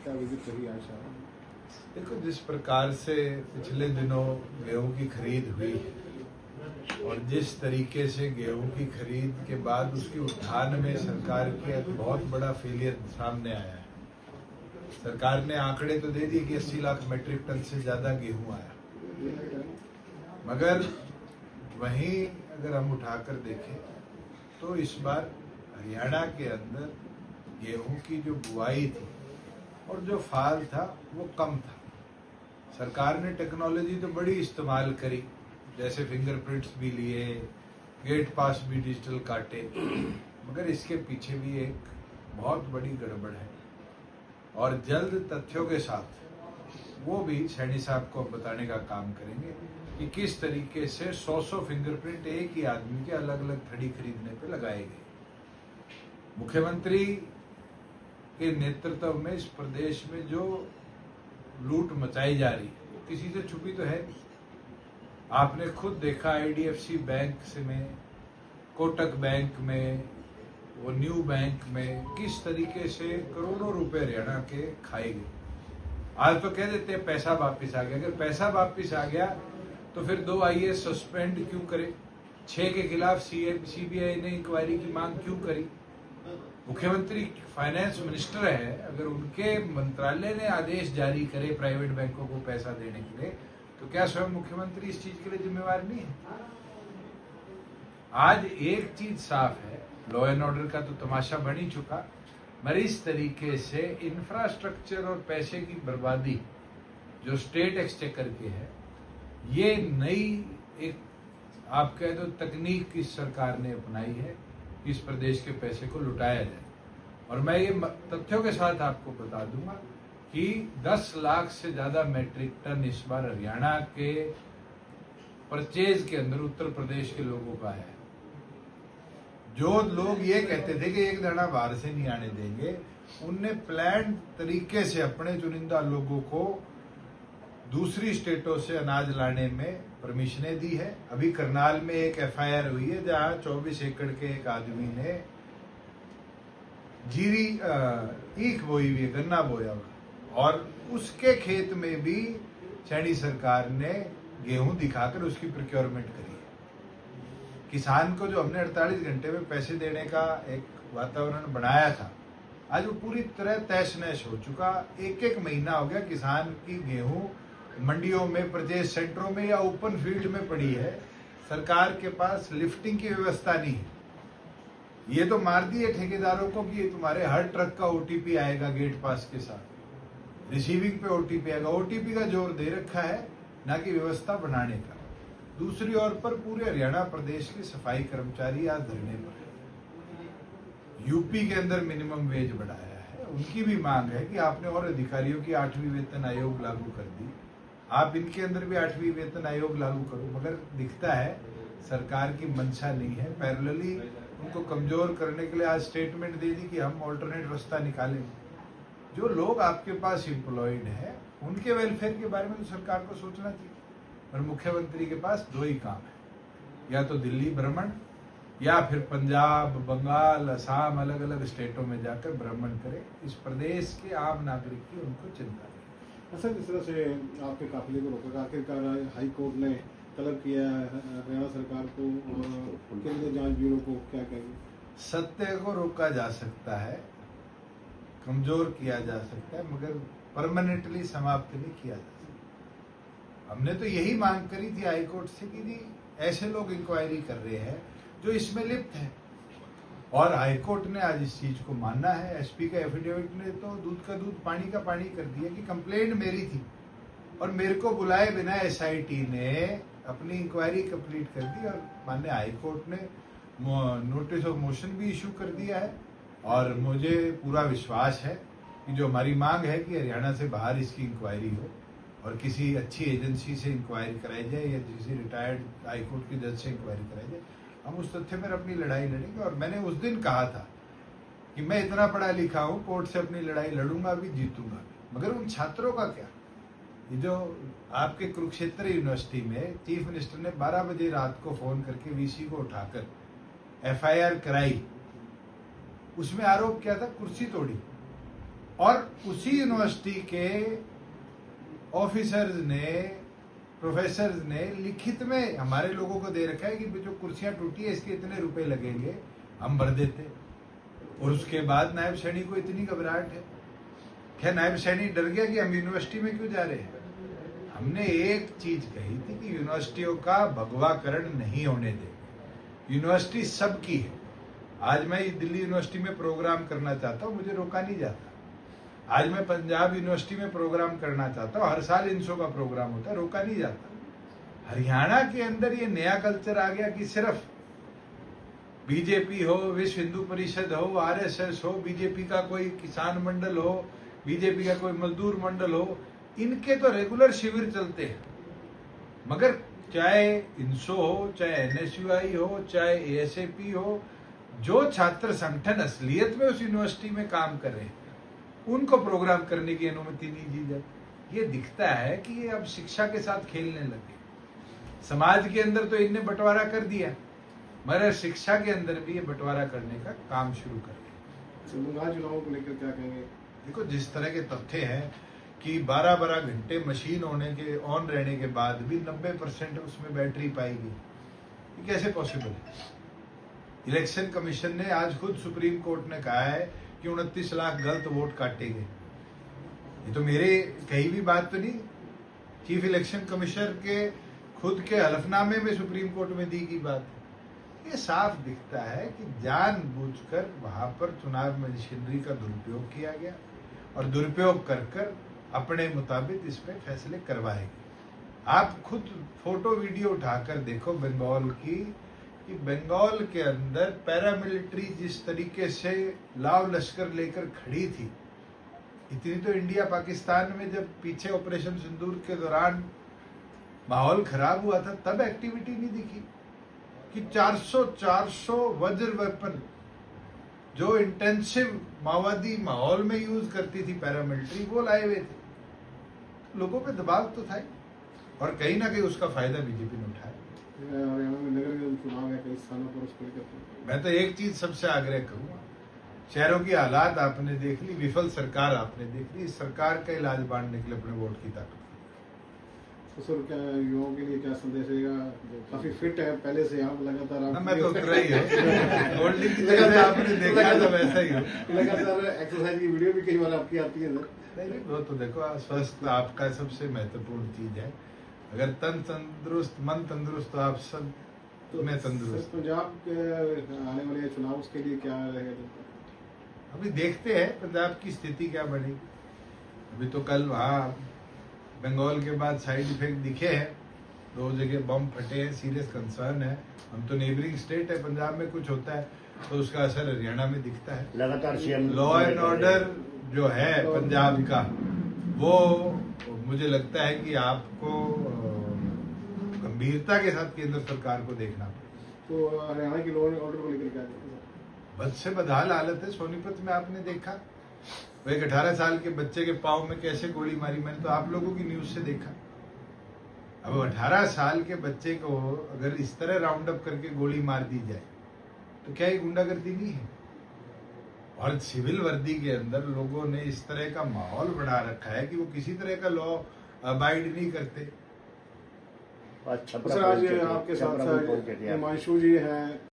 क्या विजिट रही आज शाम? देखो, जिस प्रकार से पिछले दिनों गेहूं की खरीद हुई और जिस तरीके से गेहूं की खरीद के बाद उसकी उत्थान में सरकार के एक बहुत बड़ा फेलियर सामने आया है। सरकार ने आंकड़े तो दे दिए कि 80 लाख मीट्रिक टन से ज्यादा गेहूं आया, मगर वहीं अगर हम उठाकर देखें तो इस बार हरियाणा के अंदर गेहूं की जो बुआई थी और जो फाल था वो कम था। सरकार ने टेक्नोलॉजी तो बड़ी इस्तेमाल करी, जैसे फिंगरप्रिंट्स भी लिए, गेट पास भी डिजिटल काटे, मगर इसके पीछे भी एक बहुत बड़ी गड़बड़ है। और जल्द तथ्यों के साथ वो भी सैनी साहब को बताने का काम करेंगे कि किस तरीके से 100 फिंगरप्रिंट एक ही आदमी के अलग अलग थड़ी खरीदने पे लगाए गए। मुख्यमंत्री के नेतृत्व में इस प्रदेश में जो लूट मचाई जा रही है वो किसी से छुपी तो है नहीं। आपने खुद देखा IDFC बैंक से में, कोटक बैंक में, वो न्यू बैंक में किस तरीके से करोड़ों रुपए हरियाणा के खाए गए। आज तो कह देते हैं पैसा वापिस आ गया। अगर पैसा वापिस आ गया तो फिर 2 IAS सस्पेंड क्यों करे? 6 के खिलाफ CBI ने इंक्वायरी की मांग क्यों करी? मुख्यमंत्री फाइनेंस मिनिस्टर है, अगर उनके मंत्रालय ने आदेश जारी करे प्राइवेट बैंकों को पैसा देने के लिए, तो क्या स्वयं मुख्यमंत्री इस चीज के लिए जिम्मेवार नहीं है? आज एक चीज साफ है, लॉ एंड ऑर्डर का तो तमाशा बन ही चुका, मगर इस तरीके से इंफ्रास्ट्रक्चर और पैसे की बर्बादी जो स्टेट एक्सचेकर के है, ये नई एक आप कह दो तकनीक इस सरकार ने अपनाई है, इस प्रदेश के पैसे को लुटाया जाए। और मैं ये तथ्यों के साथ आपको बता दूंगा कि 10 लाख से ज्यादा मैट्रिक टन इस बार हरियाणा के परचेज के अंदर उत्तर प्रदेश के लोगों का है। जो लोग ये कहते थे कि एक दाना बाहर से नहीं आने देंगे, उनने प्लान तरीके से अपने चुनिंदा लोगों को दूसरी स्टेटों से अनाज लाने में परमिशनें दी है। अभी करनाल में एक FIR हुई है जहां 24 एकड़ के एक आदमी ने जीरी ईख बोई हुई है, गन्ना बोया हुआ, और उसके खेत में भी सैनी सरकार ने गेहूं दिखाकर उसकी प्रोक्योरमेंट करी है। किसान को जो हमने 48 घंटे में पैसे देने का एक वातावरण बनाया था, आज वो पूरी तरह तहस नहस हो चुका। एक महीना हो गया किसान की गेहूं मंडियों में, परचेज सेंटरों में या ओपन फील्ड में पड़ी है। सरकार के पास लिफ्टिंग की व्यवस्था नहीं है। ये तो मार दिए ठेकेदारों को कि तुम्हारे हर ट्रक का OTP आएगा गेट पास के साथ, रिसीविंग पे OTP आएगा। OTP का जोर दे रखा है, ना कि व्यवस्था बनाने का। दूसरी ओर पर पूरे हरियाणा प्रदेश के सफाई कर्मचारी आज धरने पर है। यूपी के अंदर मिनिमम वेज बढ़ाया है, उनकी भी मांग है कि आपने और अधिकारियों की 8वीं वेतन आयोग लागू कर दी, आप इनके अंदर भी 8वीं वेतन आयोग लागू करो। मगर दिखता है सरकार की मंशा नहीं है। पैरेलली उनको कमजोर करने के लिए आज स्टेटमेंट दे दी कि हम ऑल्टरनेट रास्ता निकालेंगे। जो लोग आपके पास एम्प्लॉयड है उनके वेलफेयर के बारे में तो सरकार को सोचना चाहिए। और मुख्यमंत्री के पास 2 ही काम है, या तो दिल्ली भ्रमण या फिर पंजाब, बंगाल, असम, अलग अलग स्टेटों में जाकर भ्रमण करे। इस प्रदेश के आम नागरिक की उनको चिंता नहीं। सर, जिस तरह से आपके काफिले को रोका, आखिरकार हाई कोर्ट ने तलब किया है हरियाणा सरकार को और केंद्रीय जांच ब्यूरो को, क्या कहेंगे? सत्य को रोका जा सकता है, कमजोर किया जा सकता है, मगर परमानेंटली समाप्त नहीं किया जा सकता। हमने तो यही मांग करी थी हाई कोर्ट से कि जी ऐसे लोग इंक्वायरी कर रहे हैं जो इसमें लिप्त है, और हाई कोर्ट ने आज इस चीज को मानना है। SP का एफिडेविट ने तो दूध का दूध पानी का पानी कर दिया कि कंप्लेंट मेरी थी और मेरे को बुलाए बिना SIT ने अपनी इंक्वायरी कंप्लीट कर दी, और माननीय हाई कोर्ट ने नोटिस ऑफ मोशन भी इशू कर दिया है। और मुझे पूरा विश्वास है कि जो हमारी मांग है कि हरियाणा से बाहर इसकी इंक्वायरी हो और किसी अच्छी एजेंसी से इंक्वायरी कराई जाए या किसी रिटायर्ड हाई कोर्ट के जज से इंक्वायरी कराई जाए, हम उस तथ्य में अपनी लड़ाई लड़ेंगे। और मैंने उस दिन कहा था कि मैं इतना पढ़ा लिखा हूं, कोर्ट से अपनी लड़ाई लड़ूंगा भी, जीतूंगा भी। मगर उन छात्रों का क्या? ये जो आपके कुरुक्षेत्र यूनिवर्सिटी में चीफ मिनिस्टर ने 12 बजे रात को फोन करके VC को उठाकर FIR कराई, उसमें आरोप क्या था? कुर्सी तोड़ी। और उसी यूनिवर्सिटी के ऑफिसर्स ने, प्रोफेसर्स ने लिखित में हमारे लोगों को दे रखा है कि जो कुर्सियां टूटी है इसके इतने रुपए लगेंगे, हम भर देते। और उसके बाद नायब सैनी को इतनी घबराहट है। क्या नायब सैनी डर गया कि हम यूनिवर्सिटी में क्यों जा रहे हैं? हमने एक चीज कही थी कि यूनिवर्सिटियों का भगवाकरण नहीं होने देंगे। यूनिवर्सिटी सबकी है। आज मैं दिल्ली यूनिवर्सिटी में प्रोग्राम करना चाहता हूँ, मुझे रोका नहीं जाता। आज मैं पंजाब यूनिवर्सिटी में प्रोग्राम करना चाहता हूँ, हर साल इनसो का प्रोग्राम होता है, रोका नहीं जाता। हरियाणा के अंदर ये नया कल्चर आ गया कि सिर्फ बीजेपी हो, विश्व हिंदू परिषद हो, आरएसएस हो, बीजेपी का कोई किसान मंडल हो, बीजेपी का कोई मजदूर मंडल हो, इनके तो रेगुलर शिविर चलते हैं। मगर चाहे इनसो हो, चाहे एनएसयूआई हो, चाहे एएसएपी हो, जो छात्र संगठन असलियत में उस यूनिवर्सिटी में काम कर रहे हैं, उनको प्रोग्राम करने की अनुमति नहीं दी जाती। ये दिखता है कि ये अब शिक्षा के साथ खेलने लगे। समाज के अंदर तो इनने बंटवारा कर दिया, मगर शिक्षा के अंदर भी ये बंटवारा करने का काम शुरू कर दिया। बंगाल चुनावों को लेकर क्या कहेंगे? देखो, जिस तरह के तथ्य हैं कि 12-12 घंटे मशीन होने के, ऑन रहने के बाद भी 90% उसमें बैटरी पाएगी, ये कैसे पॉसिबल है? इलेक्शन कमीशन ने आज खुद सुप्रीम कोर्ट ने कहा है कि 29 लाख गलत वोट काटे गए। ये तो मेरे कहीं भी बात तो नहीं, चीफ इलेक्शन कमिश्नर के खुद के हलफनामे में सुप्रीम कोर्ट में दी गई बात है। ये साफ दिखता है कि जानबूझकर वहां पर चुनाव मशीनरी का दुरुपयोग किया गया और दुरुपयोग कर कर अपने मुताबिक इस पे फैसले करवाए गए। आप खुद फोटो वीडियो उठाकर देखो बंगाल की, कि बंगाल के अंदर पैरामिलिट्री जिस तरीके से लाव लश्कर लेकर खड़ी थी, इतनी तो इंडिया पाकिस्तान में जब पीछे ऑपरेशन सिंदूर के दौरान माहौल खराब हुआ था तब एक्टिविटी नहीं दिखी कि 400 वज्र वेपन जो इंटेंसिव माओवादी माहौल में यूज करती थी पैरामिलिट्री, वो लाए हुए थे। लोगों पे दबाव तो था और कहीं ना कहीं उसका फायदा बीजेपी ने उठाया। हरियाणा में नगर निगम चुनाव है, कई स्थानों पर उसको लेकर मैं तो एक चीज सबसे आग्रह करूंगा, शहरों की हालात आपने देख ली, विफल सरकार आपने देख ली, इस सरकार का इलाज बांटने के लिए अपने वोट की ताकत। तो सर, क्या युवाओं के लिए क्या संदेश रहेगा? काफी फिट है पहले से, आप लगातार ना, मैं तो उतर ही हूँ। गोल्डी की जगह आपने देखा तो वैसा ही हो। लगातार एक्सरसाइज की वीडियो भी कई बार आपकी आती है सर। नहीं, वो तो देखो, स्वस्थ आपका सबसे महत्वपूर्ण चीज है। अगर तन तंदुरुस्त, मन तंदुरुस्त, तो आप सब तो मैं तंदुरुस्त। पंजाब के आने वाले चुनाव, उसके लिए क्या रहेगा? अभी देखते हैं पंजाब की स्थिति क्या बनेगी। अभी तो कल वहाँ बंगाल के बाद साइड इफेक्ट दिखे हैं, 2 जगह बम फटे हैं, सीरियस कंसर्न है। हम तो नेबरिंग स्टेट है, पंजाब में कुछ होता है तो उसका असर हरियाणा में दिखता है। लगातार सीएम लॉ एंड ऑर्डर जो है पंजाब का, वो मुझे लगता है कि आपको गंभीरता के साथ केंद्र सरकार को देखना पड़ेगा। तो हरियाणा की लॉ एंड ऑर्डर को लेकर क्या कहते हैं? बद से बदहाल हालत है। सोनीपत में आपने देखा, वो एक 18 साल के बच्चे के पाँव में कैसे गोली मारी, मैंने तो आप लोगों की न्यूज से देखा। अब 18 साल के बच्चे को अगर इस तरह राउंड अप करके गोली मार दी जाए तो क्या ये गुंडागर्दी नहीं है? और सिविल वर्दी के अंदर लोगों ने इस तरह का माहौल बना रखा है कि वो किसी तरह का लॉ अबाइड नहीं करते। सर, आज आपके साथ हिमांशु जी हैं।